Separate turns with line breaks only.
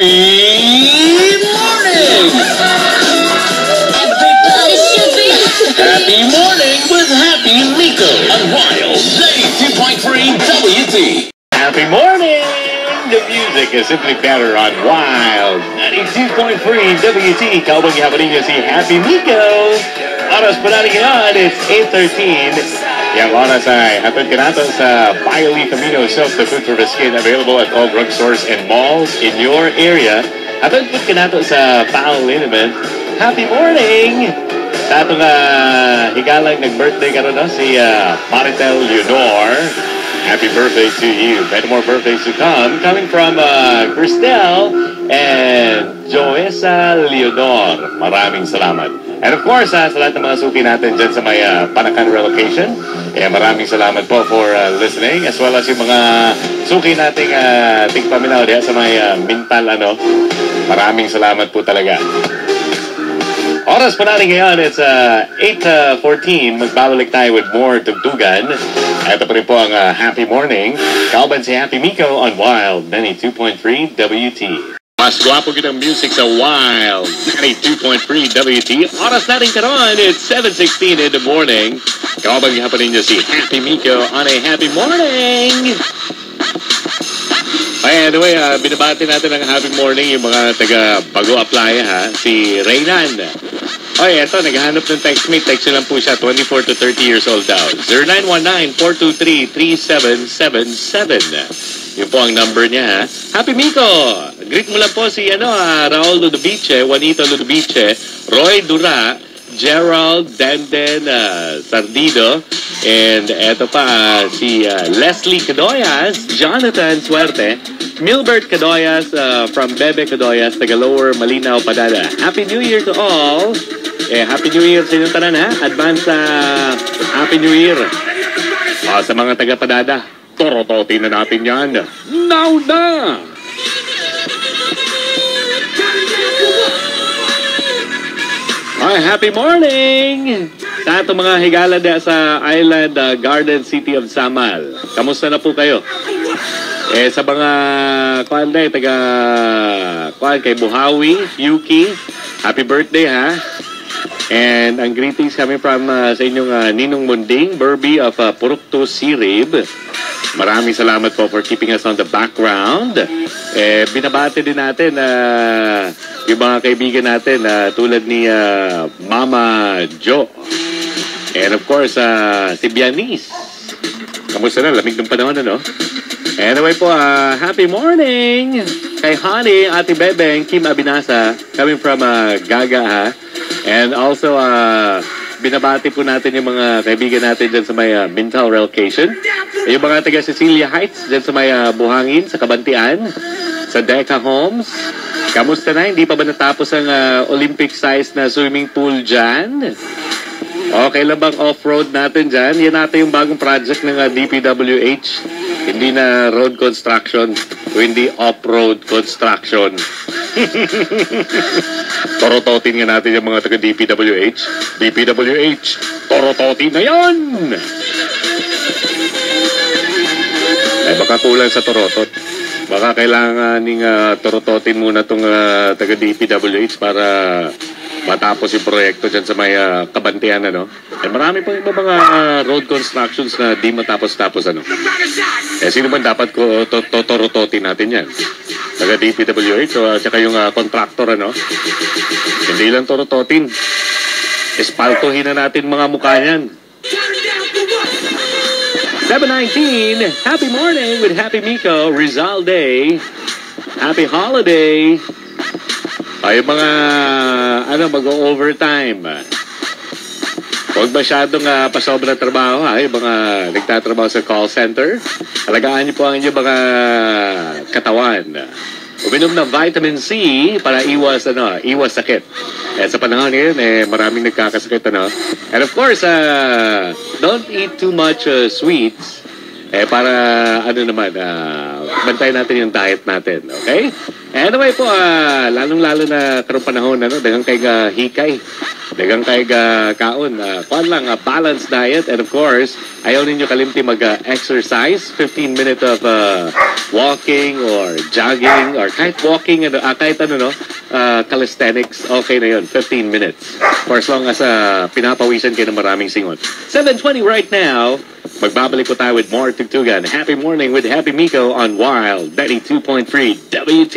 Happy morning!
Everybody should be
Happy morning with Happy Miko on Wild 92.3 WT.
Happy morning! The music is simply better on Wild 92.3 WT. Kaubang hapon ninyo si Happy Miko. Oras po natin ngayon, it's 8:13. Yang oras ay hatod ka nato sa BioLeaf Amino Soap, the food for the skin, available at all drugstores and malls in your area. Hatod po ka nato sa Foul Liniment. Happy morning! Sa atong higalang nag-birthday ka rin, si Maritel Leonor. Happy birthday to you. Many more birthdays to come. Coming from Cristel and Joesa Leonor. Maraming salamat. And of course, sa lahat ng mga suki natin dyan sa may Panakan relocation, maraming salamat po for listening. As well as yung mga suki nating tigpaminaw diya sa may Mintal, maraming salamat po talaga. Oras po natin ngayon, it's 8:14. Magbabalik tayo with more tugtugan. Ito pa rin po ang Happy Morning. Kauban si Happy Miko on Wild 92.3 WT. Mas guwapo kitang music sa Wild 92.3 WT. Oras natin karon, it's 7:16 in the morning. Kauban nga pa ninyo si Happy Miko on a Happy Morning. Anyway, binabati natin ang happy morning yung mga taga-bago-apply, si Reynan. Eto, naghahanap ng textmate. Text lang po siya, 24 to 30 years old daw. 0919-423-3777. Yun po ang number niya, ha. Happy Miko! Greet mo lang po si, Raul Ludovice, Juanito Ludovice, Roy Dura, Gerald Denden Sardido, and eto pa si Leslie Cadoyas, Jonathan Suerte, Milbert Cadoyas from Bebe Cadoyas, taga Lower Malinaw, Padada. Happy New Year to all! Happy New Year sa inyong tanan, ha? Advance Happy New Year! Sa mga taga Padada, torototin na natin yan. Now na! Happy morning! Sa itong mga higala sa Island Garden City of Samal. Kamusta na po kayo? Sa mga kay Buhawi, Yuki, happy birthday, ha? And ang greetings coming from sa inyong Ninong Munding, Burby of Purukto Sirib. Maraming salamat po for keeping us on the background. Binabati din natin yung mga kaibigan natin tulad ni Mama Jo. And of course, si Bianis. Kamusta na? Lamig ng panahon, Anyway po, happy morning kay Honey, Ate Bebeng, Kim Abinasa, coming from Gaga, ha? And also, binabati po natin yung mga kaibigan natin dyan sa may Mintal Relocation. Yung mga taga Cecilia Heights dyan sa may Buhangin, sa Kabantian, sa Deca Homes. Kamusta na? Hindi pa ba natapos ang Olympic size na swimming pool dyan? Okay lang bang off-road natin dyan? Yan natin yung bagong project ng DPWH. Hindi na road construction, hindi off-road construction. Torototin nga natin yung mga taga-DPWH. DPWH, torototin na yan! Baka kulang sa torotot. Baka kailangan ning torototin muna itong taga-DPWH para matapos yung proyekto dyan sa may Kabantian, marami pa yung mga road constructions na di matapos-tapos, sino man dapat ko totorototin natin yan? Taga DPWH o tsaka yung contractor, Hindi lang torototin. Espaltohin na natin mga mukha niyan. 7:19, happy morning with Happy Miko, Rizal Day. Happy holiday. Ay, mga, mag-overtime. Huwag masyadong pasobra trabaho, ha? Yung mga nagtatrabaho sa call center. Alagaan niyo po ang inyong mga katawan. Uminom ng vitamin C para iwas sakit. Sa panahon ngayon, maraming nagkakasakit, And of course, don't eat too much sweets. Para, bantayan natin yung diet natin, okay? Anyway po, lalong-lalo na karong panahon, daghang kay hikay, daghang kay kaon, kuan lang, balanced diet, and of course, ayaw ninyo kalimti mag-exercise, 15 minutes of walking or jogging or kahit walking, kahit calisthenics, okay na yun, 15 minutes. For as long as pinapawisan kayo ng maraming singon. 7:20 right now. Magbabalik po tayo with more Tugtugan. Happy morning with Happy Miko on Wild 92.3 WT.